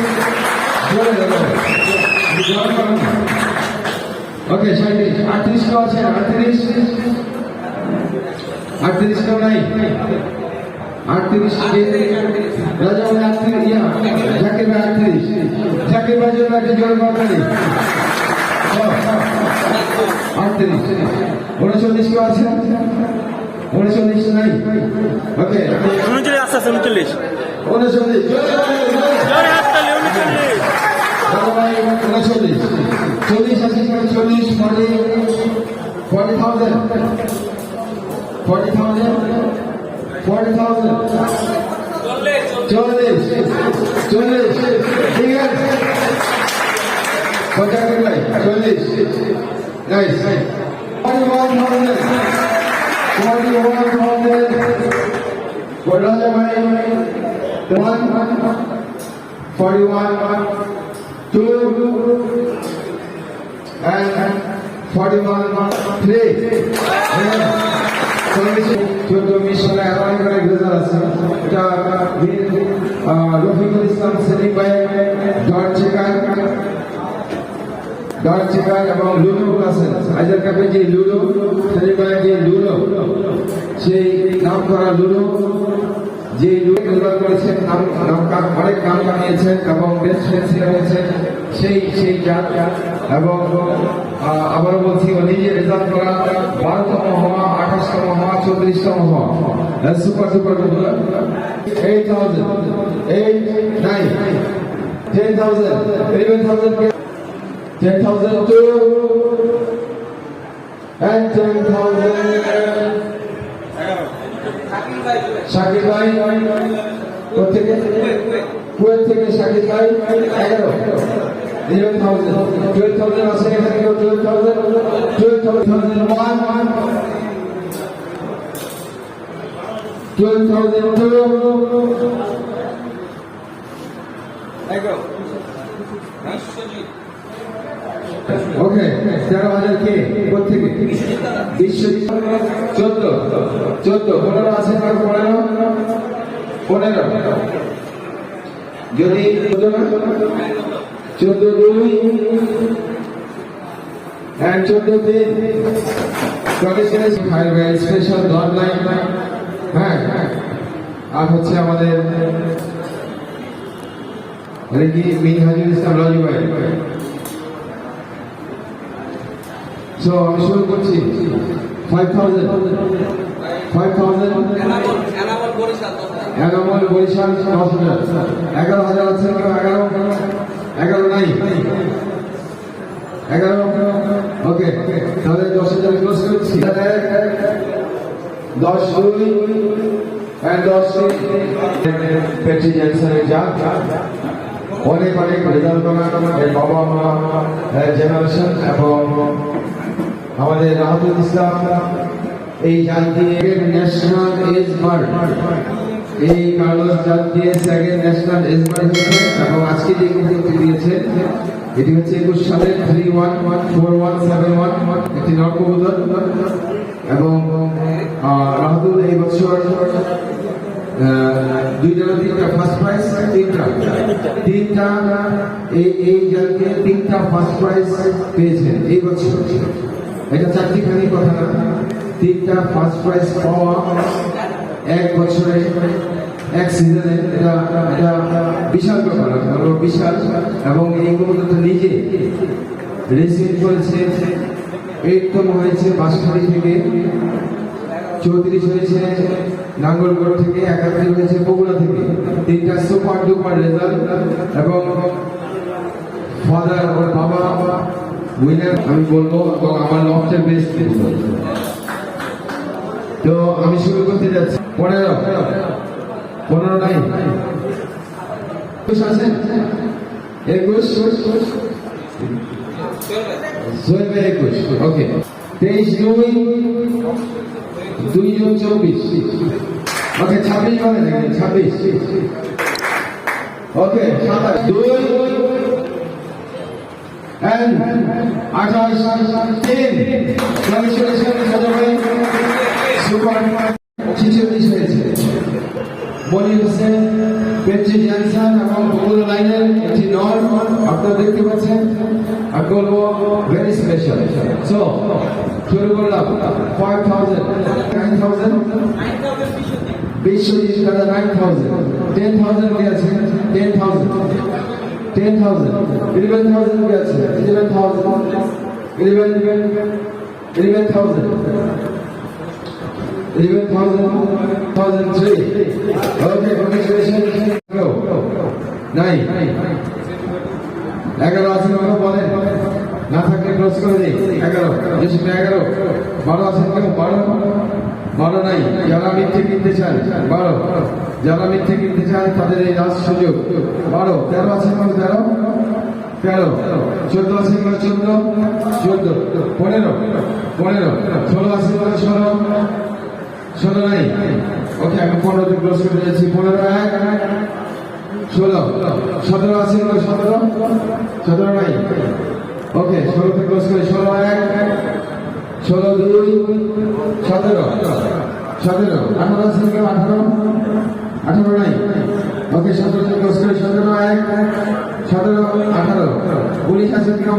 ওকে 38 কেউ আছে 38 কেউ নাই 38 রাজা ভাই 38 জাকির ভাই 38 জাকির ভাই জন্য একটা জোর করতে 39 কেউ আছে 39 নাই ওকে 39 আছে 39 39 জোরে হাত তালি 39 40 আছে 40 40,000 ঠিক আছে 40 নাইস 41,000 রাজা ভাই 41 2 and 41 3 মিশনে অনেক অনেক রেজাল্ট আছে এটা রফিকুল ইসলাম সেলিম ভাই ডট চেকার এবং লুলু আছেন আইজার কাপে যে লুলু সেলিম ভাই যে লুলু সেই নাম করা লুলু যে রেজাল্ট করেছেন অনেক নাম কামিয়েছেন এবং বেস্ট ফ্রেন্ড হয়েছেন সেই জাত এবং আবারও বলছি নিজে রেজাল্ট করা 12তম হওয়া 28তম হওয়া 34তম হওয়া সুপার 8,000 8 9 10,000 11,000 10,002 and 10,000 শাকির ভাই কোথেকে কুয়েত থেকে শাকির ভাই 12,000 আছে এখানে কেউ 12,002 ওকে 13,000 কে কোথেকে বিশ্বজিৎ 14 15 আছে না 15 যদি 14 2 and 14 3 কন্ডিশনাল ফাইল ভাই স্পেশাল ডট লাইন হ্যাঁ আর হচ্ছে আমাদের কি মিনহাজুল ইসলাম রাজু ভাই So আমি শুরু করছি 5,000 এনামল বরিশাল 10,000 11,000 আছে 11 নাই 11 ওকে তাহলে 10,000 ক্লোজ করছি 10 2 and 10 পেটি জেনসনের যা অনেক অনেক রেজাল্ট করা বাবা মা জেনারেশন এবং আমাদের রাহুল ইসলাম এই জাতীয় ন্যাশনাল এজ বার্ড এই কার্লোস জাতীয় সেকেন্ড ন্যাশনাল এজ বার্ড হয়েছে এবং আজকে যে কবুতরটি দিয়েছে এটি হচ্ছে 21 সালের 314171 একটি নর কবুতর এবং রাহুল এই বছর 2 3টা ফার্স্ট প্রাইজ প্রাইজ তিনটা এই জায়গায় তিনটা ফার্স্ট প্রাইজ পেয়েছেন এই বছর। এটা চারটিখানি কথা না, তিনটা ফার্স্ট প্রাইজ পাওয়া এক বছরে এক সিজনে, এটা বিশাল ব্যাপার, বিশাল। এবং এই কবুতরটা নিজে রেসিভ করেছে, 8তম হয়েছে বাঁশখালী থেকে, 34 হয়েছে নাঙ্গলগড় থেকে, 71 হয়েছে বগুড়া থেকে। তিনটা সুপার ডুপার রেজাল্ট। এবং ফাদার ওর বাবা উইনার আমি বলবো, এবং আমার লফটের বেস্ট। তো আমি শুরু করতে যাচ্ছি। 15 নাই, 21 আছেন, 21 ওকে। 23 জুন 24 ওকে। 26 বলে নাকি? 26 ওকে। 27 2 and 28 10 সুপার 46 হয়েছে। বলি হোসেন, পেট্রি জ্যানসন এবং বগুড়া লাইনের একটি নর আপনারা দেখতে পাচ্ছেন। আমি বলবো ভেরি স্পেশাল। সো শুরু করলাম 5000 9000 বিশ্বজিৎ দাদা 9000 10,000 কে আছে 10,000 11,000 কে আছে 11,000 11,003 ওকে কংগ্রেচুলেশন। 9 11 আছে কেউ বলেন? না থাকলে ক্লোজ করে দিই। 11 11 12 আছে কেউ? 12 নাই। যারা মিথ্যে কিনতে চান 12, যারা মিথ্যে কিনতে চান তাদের এই লাস্ট সুযোগ 12। 13 আছে কেউ? 13 14 আছে কেউ? 14 15 16 আছে কেউ? 16 নাই। ওকে আমি 15 তে ক্লোজ করে দিয়েছি। 15 1 16 17 আছে কেউ? 17 নাই। ওকে 16 তে ক্লোজ করে 16 1 16 2 17 18 আছে কেউ? 18 নাই। ওকে 17 তে ক্লোজ করে 17 1 17 18 19 আছে কেউ?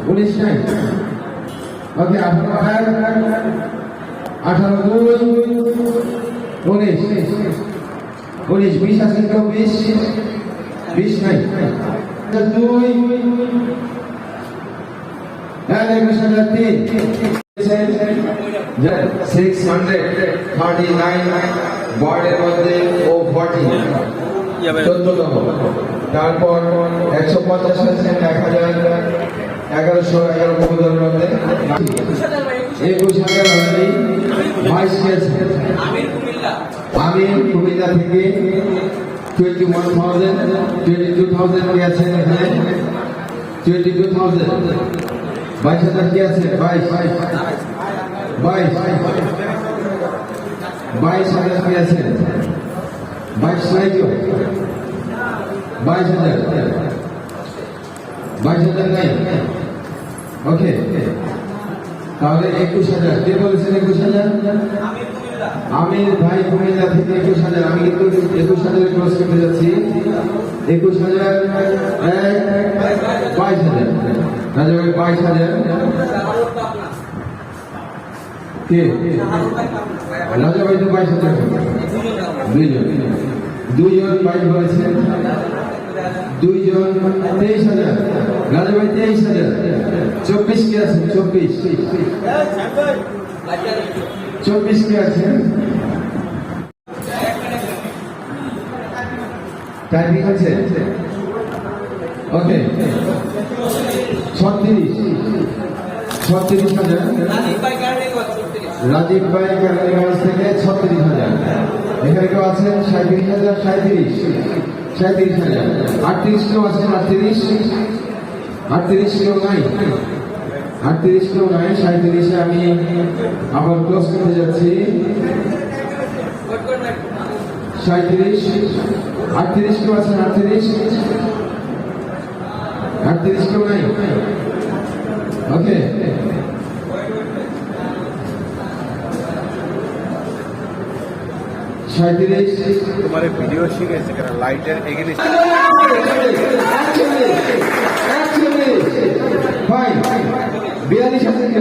19 নাই। ওকে 18 1 18 2 19 20 আছে কেউ? 20 নাই। 2 639 বার্ডের মধ্যে ও 40 14তম। তারপর 150 আছেন 1000 1111 কবুতরের মধ্যে 21,000 অলরেডি 22 গেছে। আমি কুমিল্লা থেকে 21,000 22,000 কে আছেন এখানে 22,000 22,000 কে আছে 22,000 কে আছেন 22 নাই কেউ? 22,000 নাই। ওকে তাহলে 21,000 কে বলেছেন? 21,000 আমি ভাই কুমিল্লা থেকে 21,000। আমি কিন্তু 21,000 ক্রস করতে যাচ্ছি। 21,000 22,000 রাজা ভাই 22,000 কে? রাজা ভাই তো 22,000 দুইজন 22 বলেছেন। 2জন 23,000 রাজা ভাই 23,000 24 কে আছে? 24 কে আছে? টাইমিং আছে? ওকে 36,000 রাজীব ভাই কারাগার থেকে 36,000। এখানে কেউ আছেন? 37,000 37,000 38 কেউ আছেন? 38 কেউ নাই। 38 কেউ নাই। 37 আমি আবার ক্লোজ করতে যাচ্ছি। 37 38 কেউ আছেন? 38 কেউ নাই। ওকে 37 তোমার ভিডিও শিখেছে কারণ লাইটের এগেনে ফাইন 42 আছে 42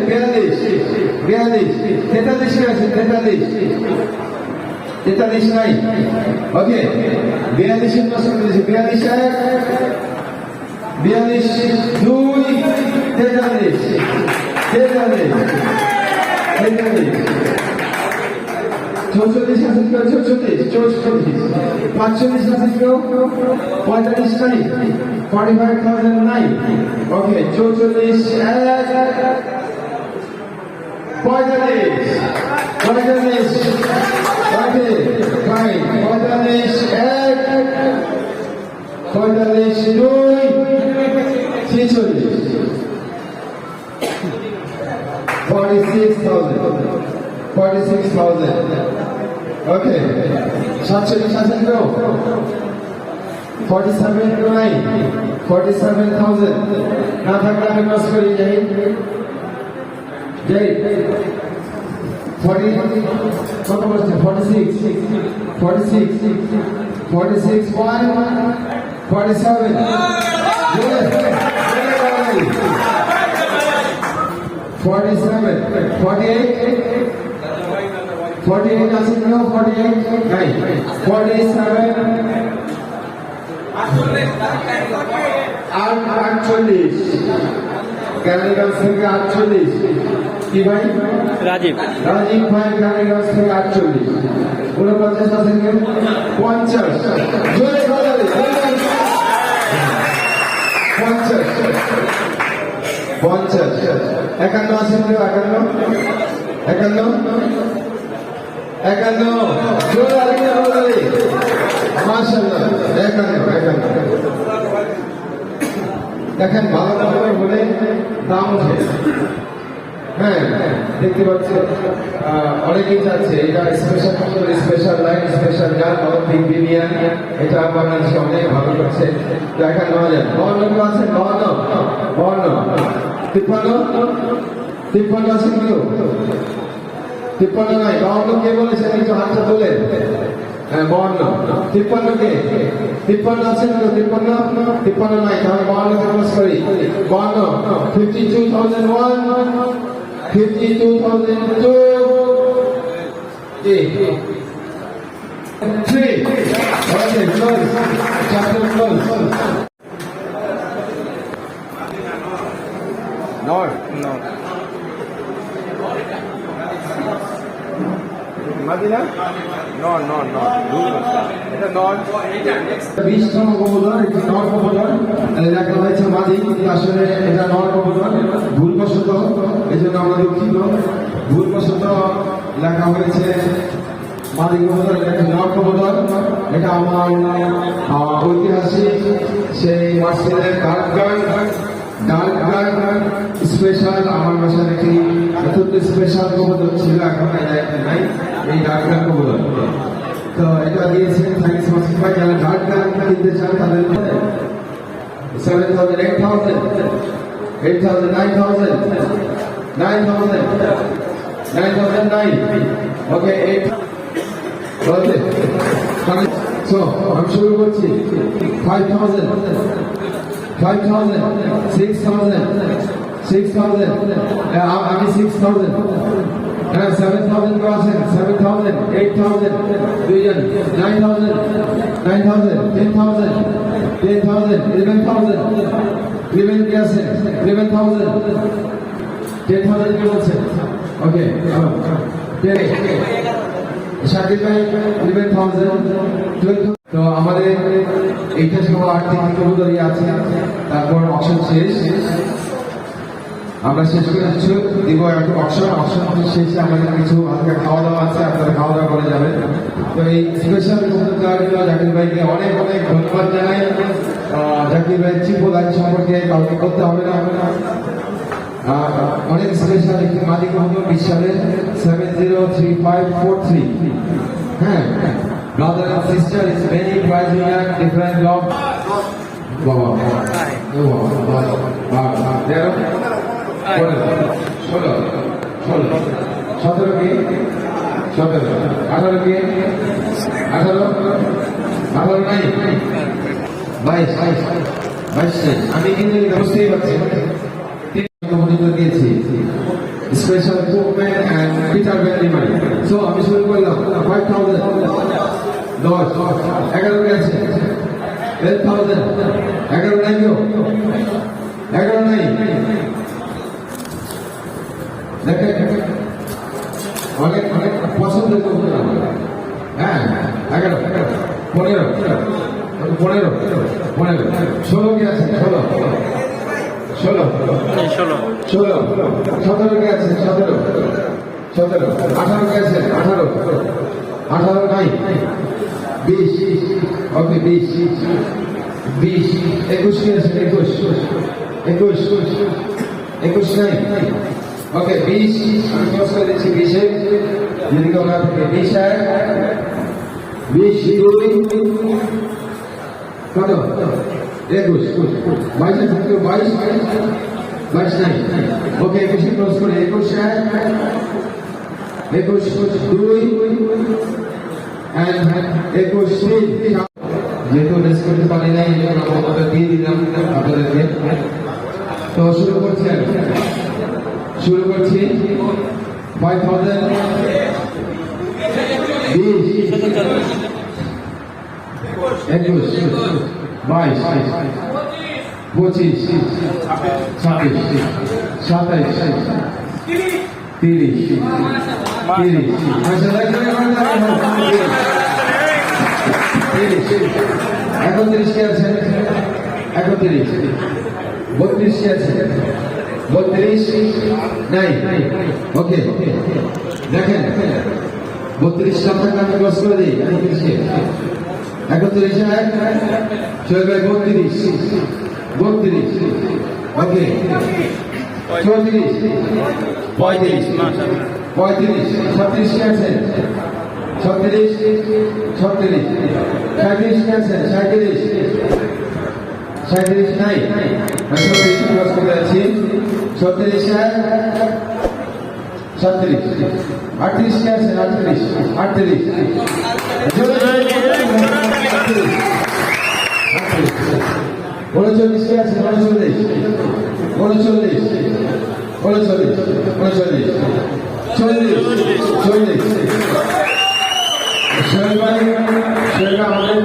43 আছে 43 নাই ওকে 42 এর পাশে 42 2 44 আছে 45 আছে 45 নাই 45,000 নাই ওকে 44 45 ওকে ফাইন 45 2 46,000 ওকে 47 আছে 47 নাই 47,000 না থাকলে আমি ক্রস করি যাই 40 কত বলছে 46 1 47 47 48 আছে 48 নাই 47 48 ক্যানিগাস থেকে 48 কি ভাই রাজীব ভাই ক্যানিগাস থেকে 48 49 আছে 50 জোরে বলো 50 51 আছে 51 জোরে আরেকটা বলো মাশাআল্লাহ 51 দেখেন ভালো করে বলে দাম উঠে হ্যাঁ দেখতে পাচ্ছেন অনেকেই যাচ্ছে এটা স্পেশাল লাইন স্পেশাল গান অলিম্পিক বিলিয়ন এটা বাংলাদেশে অনেক ভালো করছে দেখেন 52 আছে 53 আছে কিন্তু 53 নাই 52 কে বলেছেন একটু হাতটা তোলেন হ্যাঁ 52 কে 53 আছে কিন্তু 53 নাই তাহলে 52 কে ক্রস করি 52 52,001 52,002 3 okay close chapter close নয় No. মাদিনা নন এটা নন 20তম কবুতর একটি নর কবুতর লেখা হয়েছে মাদি কিন্তু আসলে এটা নর কবুতর ভুলবশত এই জন্য আমরা দুঃখিত ভুলবশত লেখা হয়েছে মাদি কবুতর এটা নর কবুতর এটা আমার ঐতিহাসিক সেই মসজিদের ডার্ক গান স্পেশাল আমার বাসা দেখি অত্যন্ত স্পেশাল কবুতর ছিল এখন নাই এই ডার্ক গান কবুতর তো এটা দিয়েছেন থ্যাংকস মাসিফ ভাই যারা ডার্ক গান কিনতে চান তাদের 7,000 8,000 9,009 ওকে 8 ওকে সো আমি শুরু করছি 5,000 6,000 আমি 6,000 7,000 को आसें 7,000 8,000 দুইজন 9,000 10,000 11,000 11 কি আছেন 11,000 10,000 কি বলছেন ওকে শাকিব ভাই 11,000 12,000 তো আমাদের এইটা সব আর্থিক কবুতরই আছে তারপর অপশন শেষ আমরা শেষ করে দিব একটু অপশন শেষে আমাদের কিছু আজকে খাওয়া দাওয়া আছে আপনারা খাওয়া দাওয়া করে যাবেন তো এই স্পেশাল কবুতর দেওয়ার জন্য জাকির ভাইকে অনেক ধন্যবাদ জানাই জাকির ভাই চিপো লাইন সম্পর্কে কাউকে করতে হবে না অনেক স্পেশাল একটি মাদি কবুতর বিশ্বাসের 703543 হ্যাঁ brother and sister is very price winner different job বাবা ষোলো 17 কি 17 18 কে 18 18 নাই 22 আমি কিন্তু বুঝতেই পারছি মনিটর দিয়েছি special equipment and better value money so আমি শুরু করলাম 5000 10 11 কে আছে 12000 11 নাই গো 11 নাই দেখেন অনেক অনেক পছন্দ করতে হবে হ্যাঁ 11 15 16 কে আছে 16 17 কে আছে 17 18 কে আছে 18 নাই 20 ওকে 20 21 কে আছে 21 নাই ওকে 20 আমি ক্লোজ করে দিচ্ছি 20 যদি আমরা 20 है 20 কত 21 22 থেকে 22 নাই ওকে 21 ক্লোজ করে 21 है 21 2 এন্ড 21 যেহেতু রেস করতে পারি নাই আমরা দিয়ে দিলাম আপনাদেরকে তো শুরু করছি 5000 21 22 25 26 27 30 31 কে আছে 31 32 কে আছে 32 নাই ওকে দেখেন 32 টাকা আমি ক্লোজ করে দিই 31 কে 31 है चल भाई 32 ओके 34 35 36 कैसे 36 कैसे 37 नहीं मैं 36 क्रॉस कर रहा थी 36 है 37 38 कैसे 38 39 কে আছে 40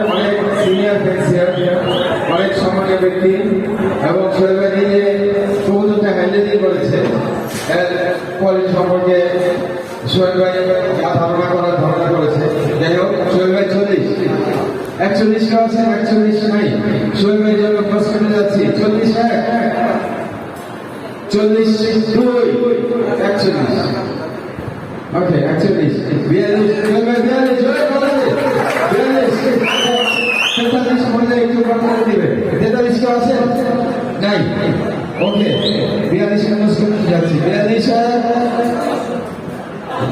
অনেক সিনিয়র ফ্যান্সিয়ার অনেক সম্মানীয় ব্যক্তি এবং সোহেল ভাই নিজে কবুতরটা হ্যান্ডেলিং করেছে এর কোয়ালিটি সম্পর্কে সোহেল ভাই ধারণা করেছে যাই হোক সোহেল ভাই 41 কে আছে 41 নাই সোহেল ভাই জন্য ক্রস করতে যাচ্ছি 40 41 ওকে 41 42 জয় করে 43 বললে একটু কথা দিবে 43 কে আছে নাই ওকে 42 কে ক্রস করতে যাচ্ছি 42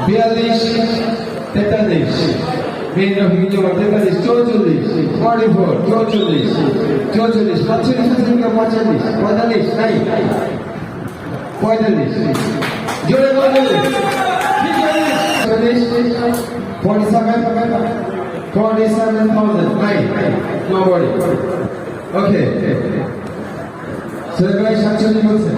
43 মেন রফিক জমা 43 44 44 45 নাই 45 জোরে বলে 47,000 নাই nobody ওকে সোহেল ভাই 47 বলছে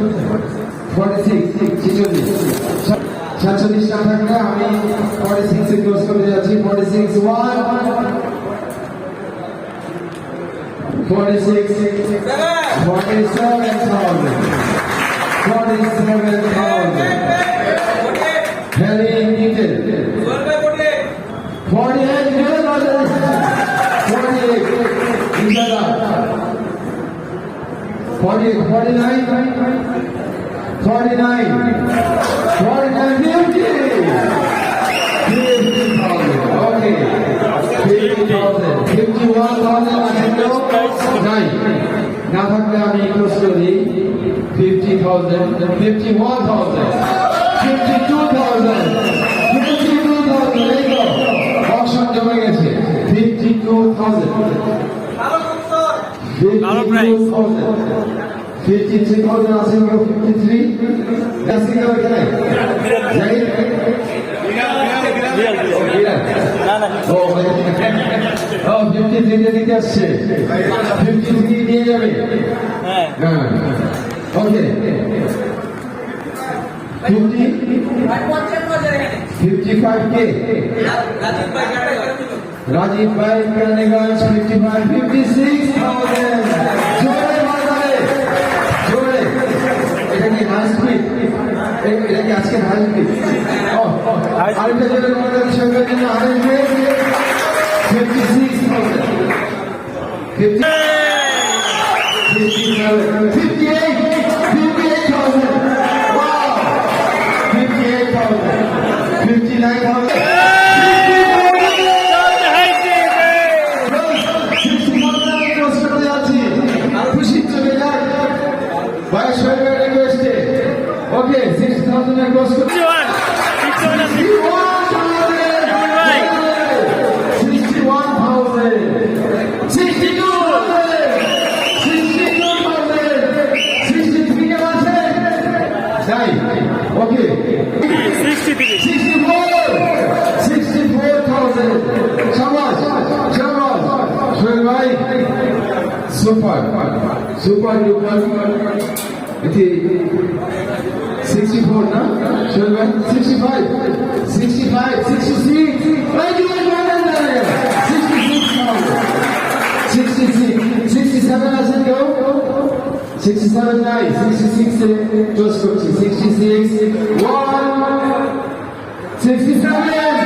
46 না থাকলে আমি 46 এ ক্লোজ করে যাচ্ছি 46 Very needed. 48 Okay. 51,000 না থাকলে আমি ক্লোজ করি 50,000 51,000 52,000 অপশন জমে গেছে 52,000 53,000 আছে 53 আসি কেন না না ও 53 দিতে আসছে 53 নিয়ে যাবে হ্যাঁ হ্যাঁ ওকে 55 কে राजीव भाई करनेगंज 56,000 जोड़े मारे जोड़े এটা কি হাই স্পিড এটা কি আজকে হাই স্পিড ও আরেকটা যেটা তোমাদের সঙ্গে জন্য আরেকটা 56,000 58,000 wow 58,000 59,000 Okay, 6,000 and goes to 64,000 super duper 64 na 65 66 67 doesn't go 67 nice 66 just go to 66 67,000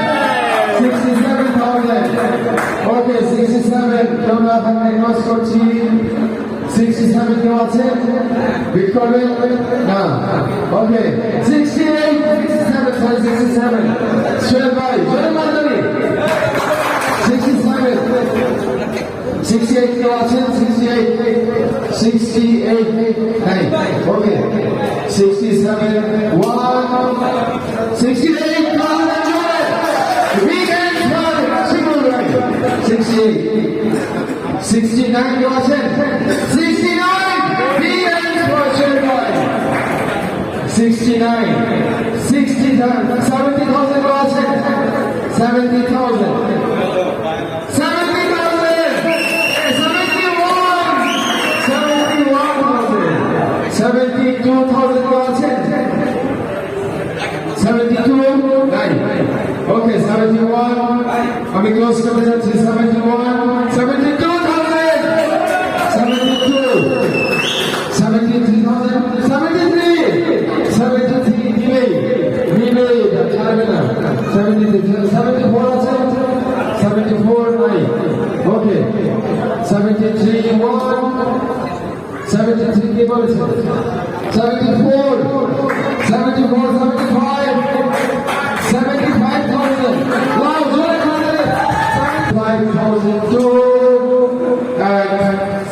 okay 67 come up and cross করছি 67 কেউ আছে বিট করবে না ওকে 68 67 sorry 67 সোহেল ভাই সোহেল মাদারি 67 68 কেউ আছে 68 নাই ওকে 67 68 69 কেউ আছেন 69 বিএন ফরচুন বয় 69 70,000 কেউ আছেন 70,000 72,000 কেউ আছেন 72 নাই ওকে 71 আমি ক্লোজ করতে যাচ্ছি 71 72,000 74 আছে 74 নাই ওকে 73 কে বলেছে 74 75,000 wow জোরে করে 5,002 and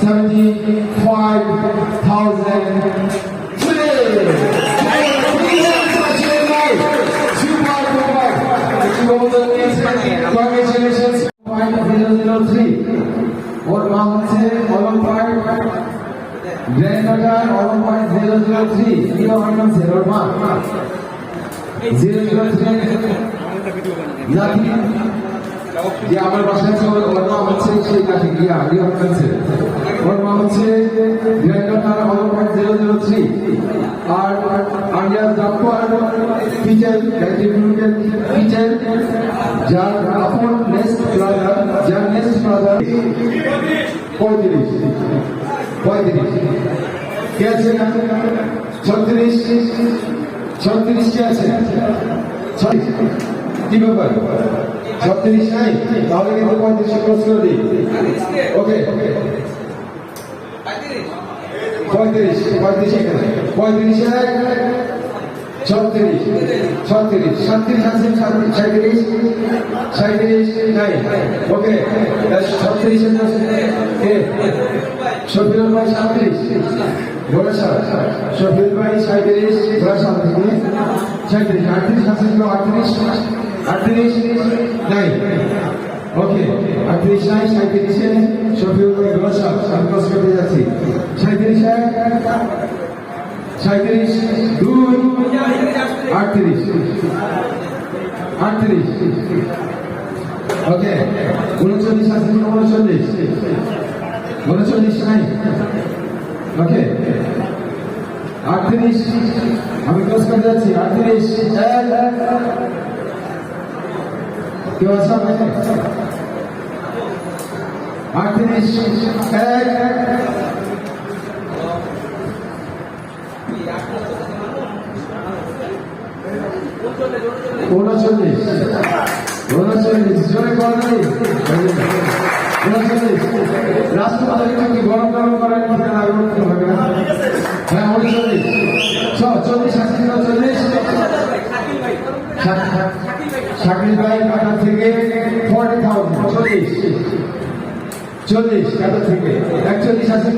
75,000 003 ওর নাম হচ্ছে অলিম্পিয়াড গ্র্যান্ডমাদার অলিম্পিয়াড 003 কি ওর নাম ছিল ওর মা 003 জাতি যে আমার বাসায় ছিল ওর নাম হচ্ছে সেই কাছে গিয়া ওর নাম হচ্ছে গ্র্যান্ডমাদার অলিম্পিয়াড 003 আর আমরা ডাক্তার টিচার টিচার যার আপন নেক্সট ব্রাদার 35 কে আছে না 36 কে আছে কি ব্যাপার 36 নাই তাহলে কিন্তু 35 ক্রস করে দিই ওকে 35 এখানে 35 36 আছে 37 নাই ওকে 36 কে শফিউল ভাই 37 বড় স্যার শফিউল ভাই 37 বড় স্যার থেকে 38 আছে 38 নাই ওকে 38 নাই 37 শফিউল ভাই বড় স্যার আমি ক্লাস করতে যাচ্ছি 37 2 38 38 ওকে 39 আছে 39 39 নাই ওকে 38 আমি ক্লোজ করে যাচ্ছি 38 কেউ আছে 39 জোরে বলেন রাষ্ট্রপতি কি গরম গরম করেন হ্যাঁ 39 40 শাকিল ভাই কাটা থেকে 40,000 40 কাটা থেকে 41 আছে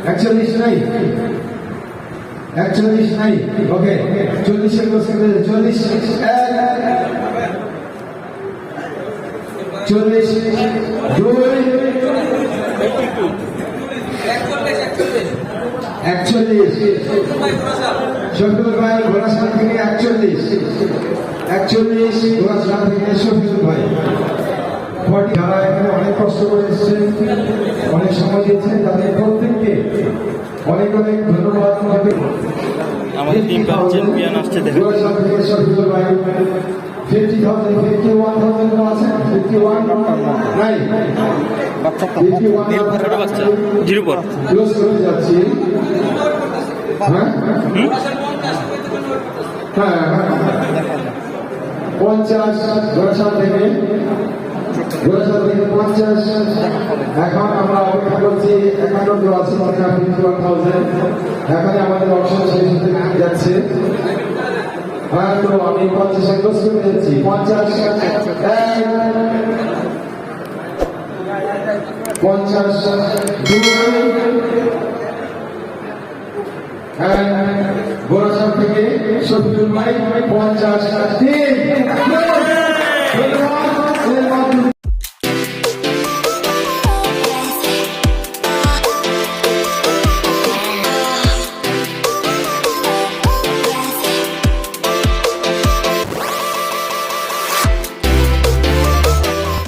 41 নাই 41 নাই ওকে 40 এর বসে 40 40 2 41 শফিকুল ভাই ঘোড়াশাল থেকে 41 ঘোড়াশাল থেকে শফিকুল ভাই 40 যারা এখানে অনেক কষ্ট করে এসেছেন অনেক সময় দিয়েছেন তাদের প্রত্যেককে অনেক অনেক ধন্যবাদ আমাদের টিম চ্যাম্পিয়ন আসছে দেখেন ঘোড়াশাল থেকে শফিকুল ভাই 50,000 51,000 আছে 51 নাই বাচ্চা ছোট বাচ্চা জিরো পর ক্লোজ করে যাচ্ছি হ্যাঁ হ্যাঁ 50 ঘোড়াশাল থেকে 50 এখন আমরা অপেক্ষা করছি 91 আছে 51,000 এখানে আমাদের অপশন শেষ হতে যাচ্ছে হ্যাঁ তো আমি 50 ক্লোজ করে যাচ্ছি 50 ঘোড়াশাল থেকে শফিকুল ভাই 50